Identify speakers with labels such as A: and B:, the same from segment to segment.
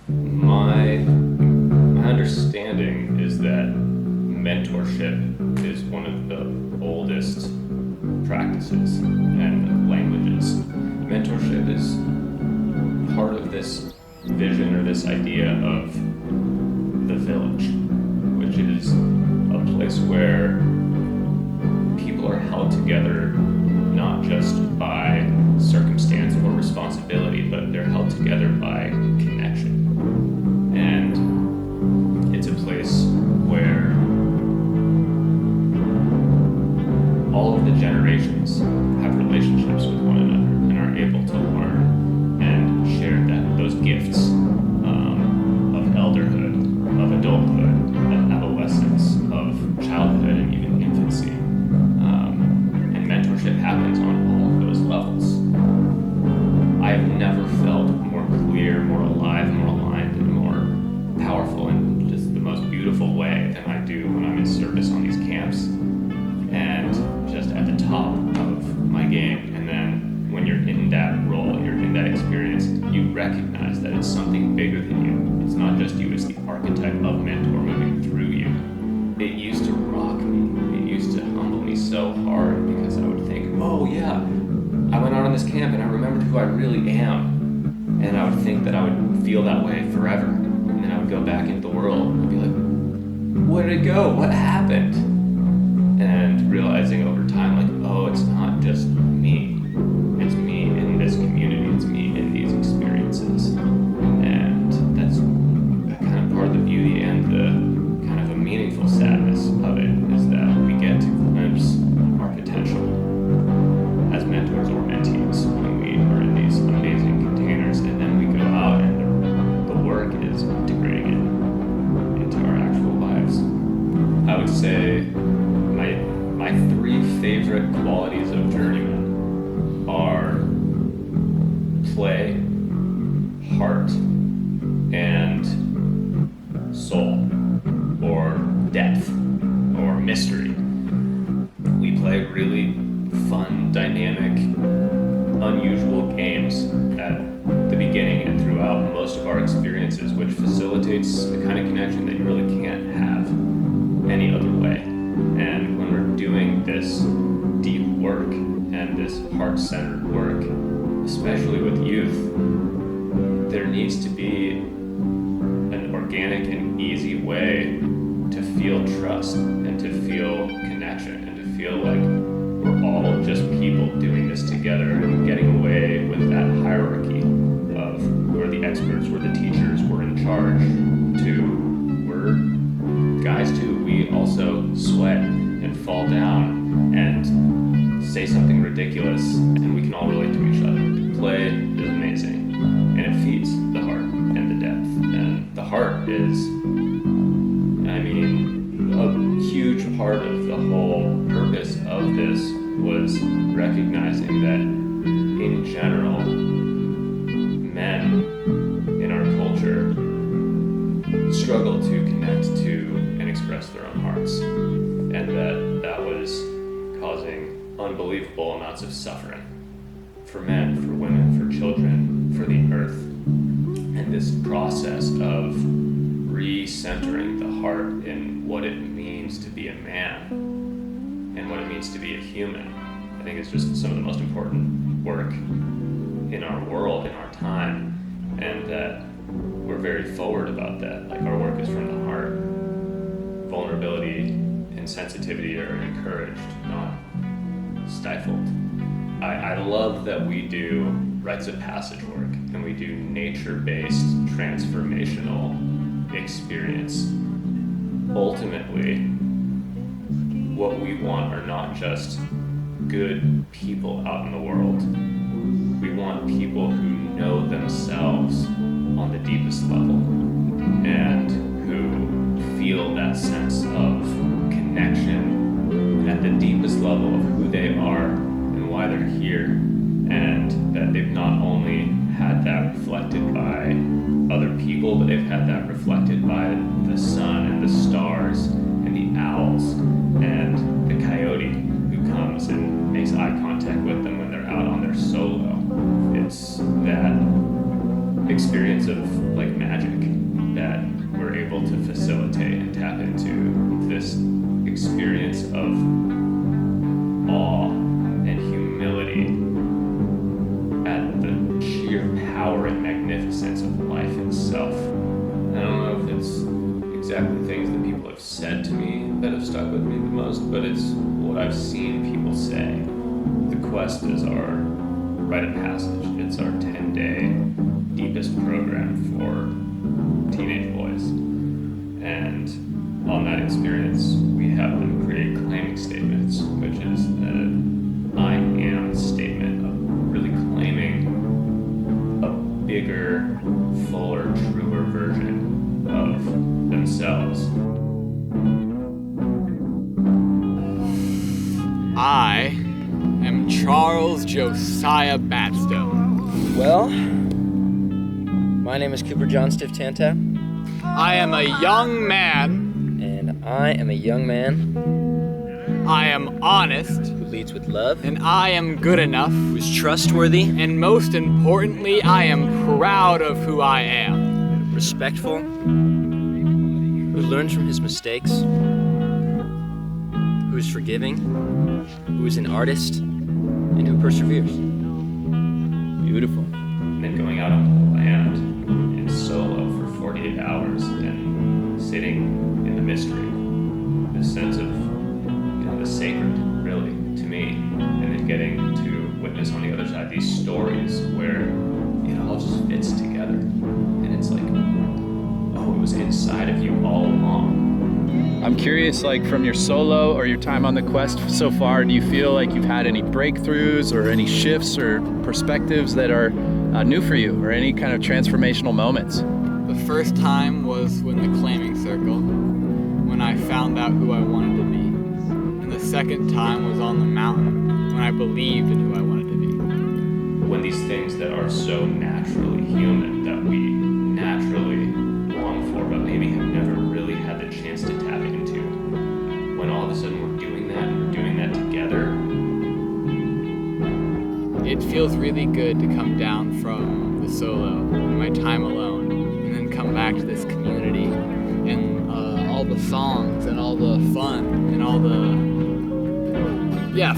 A: My understanding is that mentorship is one of the oldest practices and languages. Mentorship is part of this vision or this idea of the village, which is a place where people are held together not just by circumstance or responsibility, but they're held together by connection. And it's a place where all of the generations have relationships with one another and are able to learn and share those gifts of elderhood, of adulthood, of adolescence, of childhood, and even infancy. And mentorship happens on all of those levels. I have never felt more clear, more alive, more aligned, and more powerful in just the most beautiful way than I do when I'm in service on these camps and just at the top of my game. And then when you're in that role, you're in that experience, you recognize that it's something bigger than you. It's not just you, it's the archetype of mentor moving through you. It used to rock me. It used to humble me so hard because I would think, oh yeah, I went out on this camp and I remembered who I really am. And I would think that I would feel that way forever. And then I would go back into the world and be like, where did it go? What happened? And realizing over time, like, oh, it's not just me. It's me in this community. It's me in these experiences. And that's kind of part of the beauty and the kind of a meaningful sadness of it, is that we get to glimpse our potential as mentors or mentees when we are in these amazing containers, and then we go out and the work is integrating it into our actual lives. I would say my three favorite qualities of Journeymen are play, heart, and soul, or depth, or mystery. We play really fun, dynamic, unusual games at the beginning and throughout most of our experiences, which facilitates the kind of connection that you really can't have any other way. And when we're doing this deep work and this heart-centered work, especially with youth, there needs to be an organic and easy way to feel trust and to feel connection and to feel like we're all just people doing this together and getting away with that hierarchy of we're the experts, we're the teachers, we're in charge, to we're guys too. We also sweat and fall down and say something ridiculous, and we can all relate to each other. Play is amazing, and it feeds the heart and the depth. And the heart is, I mean, a huge part of the whole purpose of this was recognizing that in general, men in our culture struggle to connect to and express their own hearts, and that was causing unbelievable amounts of suffering for men, for women, for children, for the earth. And this process of recentering the heart in what it means to be a man and what it means to be a human, I think is just some of the most important work in our world, in our time, and that we're very forward about that. Like, our work is from the heart. Vulnerability and sensitivity are encouraged, not stifled. I love that we do rites of passage work and we do nature-based transformational experience. Ultimately, what we want are not just good people out in the world. We want people who know themselves on the deepest level and who feel that sense of connection at the deepest level of who they are and why they're here, and that they've not only had that reflected by other people, but they've had that reflected by the sun and the stars and the owls and the coyote who comes and makes eye contact with them when they're out on their solo. It's that experience of like magic that we're able to facilitate and tap into this experience of awe and humility at the sheer power and magnificence of life itself. I don't know if it's exactly things that people have said to me that have stuck with me the most, but it's what I've seen people say. The quest is our rite of passage. It's our 10-day deepest program for teenage boys. And on that experience, we have them create claiming statements, which is an I am statement of really claiming a bigger, fuller, truer version of themselves.
B: I am Charles Josiah Batstone.
C: Well, my name is Cooper John Stiftanta.
B: I am a young man.
C: And I am a young man
B: I am honest.
C: who leads with love,
B: And I am good enough.
C: who is trustworthy,
B: And most importantly, I am proud of who I am.
C: respectful, who learns from his mistakes, who is forgiving, who is an artist, and who perseveres. Beautiful.
A: And then going out on the land in solo for 48 hours and sitting in the mystery, this sense of, the sacred, really, to me, and then getting to witness on the other side these stories where it all just fits together, and it's like, oh, it was inside of you all along.
D: I'm curious, like from your solo or your time on the quest so far, do you feel like you've had any breakthroughs or any shifts or perspectives that are new for you, or any kind of transformational moments?
B: The first time was when the claiming circle, when I found out who I wanted to be. And the second time was on the mountain, when I believed in who I wanted to be.
A: When these things that are so naturally human, that we naturally long for, but maybe have never really had the chance to tap into, when all of a sudden we're doing that, and we're doing that together.
B: It feels really good to come down from the solo and my time alone, and then come back to this community and all the songs and all the fun and all the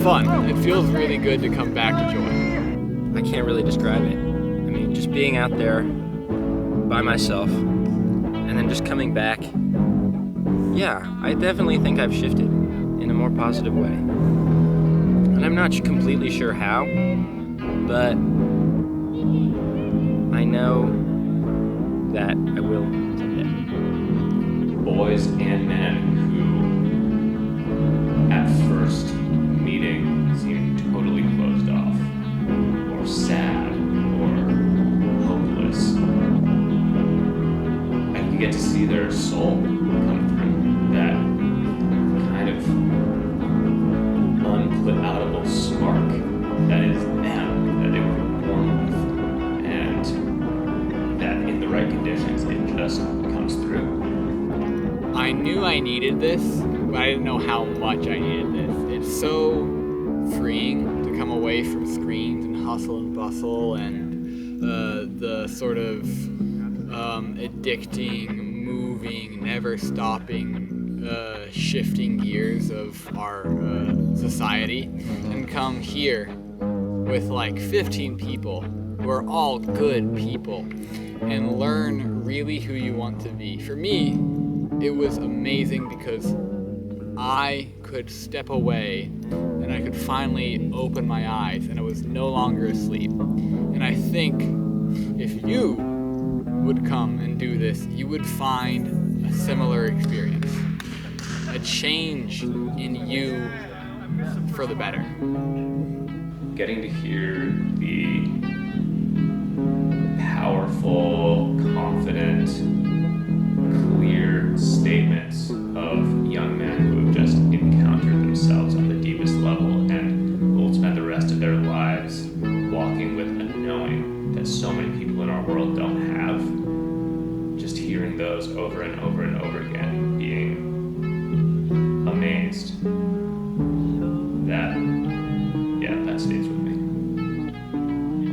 B: fun. It feels really good to come back to joy.
C: I can't really describe it. I mean, just being out there by myself and then just coming back. Yeah, I definitely think I've shifted in a more positive way. And I'm not completely sure how, but I know that I will someday.
A: Boys and men who, at first meeting, seem totally closed off, or sad, or hopeless. And you get to see their soul come through, that kind of unput-outable spark that is them, that they were born with, and that in the right conditions it just comes through.
B: I knew I needed this, but I didn't know how much I needed this. It's so freeing to come away from screens and hustle and bustle and the sort of addicting, moving, never stopping, shifting gears of our society, and come here with like 15 people who are all good people and learn really who you want to be. For me, it was amazing because I could step away and I could finally open my eyes and I was no longer asleep. And I think if you would come and do this, you would find a similar experience. A change in you for the better.
A: Getting to hear the powerful, confident, clear statements of young men who have just encountered themselves at the deepest level and will spend the rest of their lives walking with a knowing that so many people in our world don't have. Just hearing those over and over and over again, being amazed, that stays with me.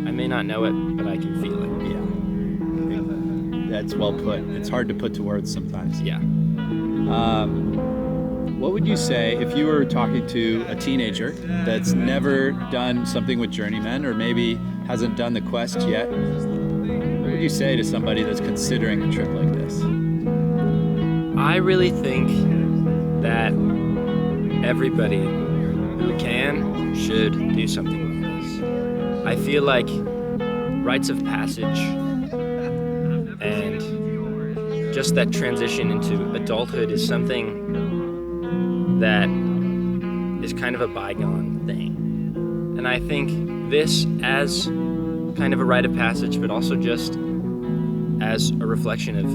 C: I may not know it, but I can feel it.
B: Yeah.
D: That's well put. It's hard to put to words sometimes.
C: Yeah.
D: What would you say if you were talking to a teenager that's never done something with Journeymen, or maybe hasn't done the quest yet? What would you say to somebody that's considering a trip like this?
C: I really think that everybody who can should do something like this. I feel like rites of passage and just that transition into adulthood is something that is kind of a bygone thing. And I think this, as kind of a rite of passage, but also just as a reflection of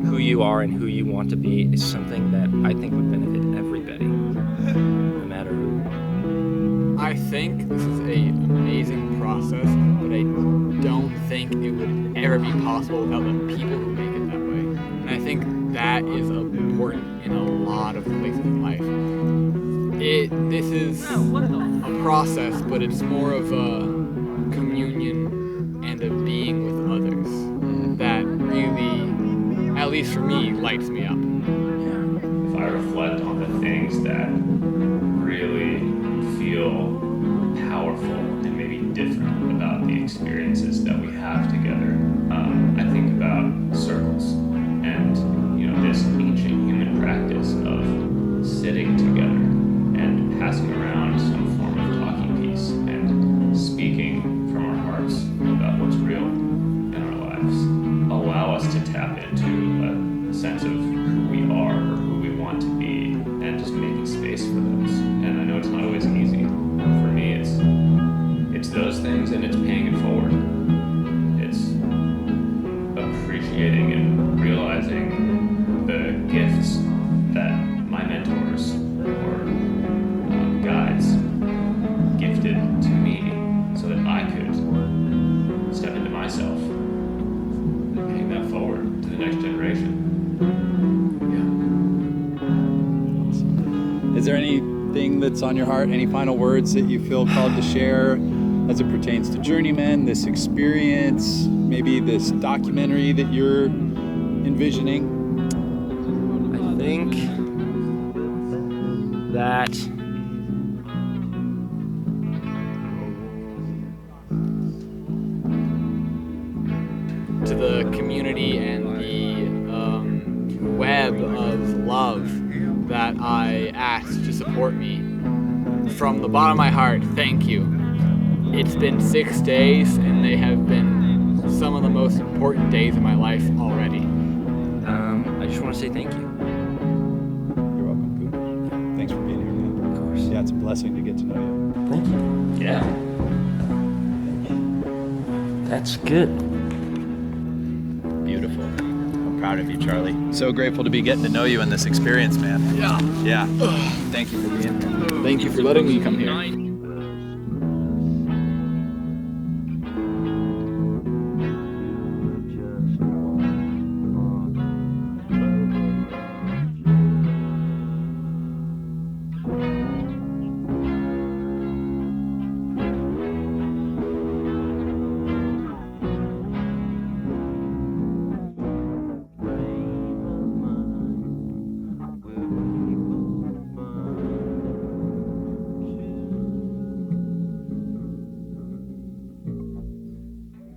C: who you are and who you want to be, is something that I think would benefit everybody, no matter who.
B: I think this is an amazing process, but I don't think it would ever be possible without the people who make it that way. And I think that is important in a lot of places in life. This is a process, but it's more of a communion and a being with others that really, at least for me, lights me up.
A: If I reflect on the things that really feel powerful and maybe different about the experiences that we have together, I think about circles and this ancient human practice of sitting together and passing around some form of talking piece and speaking from our hearts about what's real in our lives allow us to tap into a sense of who we are or who we want to be, and just making space for those. And I know it's not always easy. For me, it's those things, and it's paying it forward. It's appreciating and realizing the gifts that my mentors or guides gifted to me so that I could step into myself and pay that forward to the next generation.
D: Is there anything that's on your heart, any final words that you feel called to share as it pertains to Journeymen, this experience, maybe this documentary that you're envisioning?
C: I think that
B: To the community and the web of love that I asked to support me, from the bottom of my heart, thank you. It's been 6 days, and they have been some of the most important days of my life already.
C: I just want to say thank you.
D: You're welcome, Coop. Thanks for being here, man. Of course. Yeah, it's a blessing to get to know you.
C: Thank you.
A: Yeah.
C: That's good.
D: Beautiful. I'm proud of you, Charlie. So grateful to be getting to know you in this experience, man.
B: Yeah.
D: Yeah. Thank you for being here.
B: Thank you for letting me come here.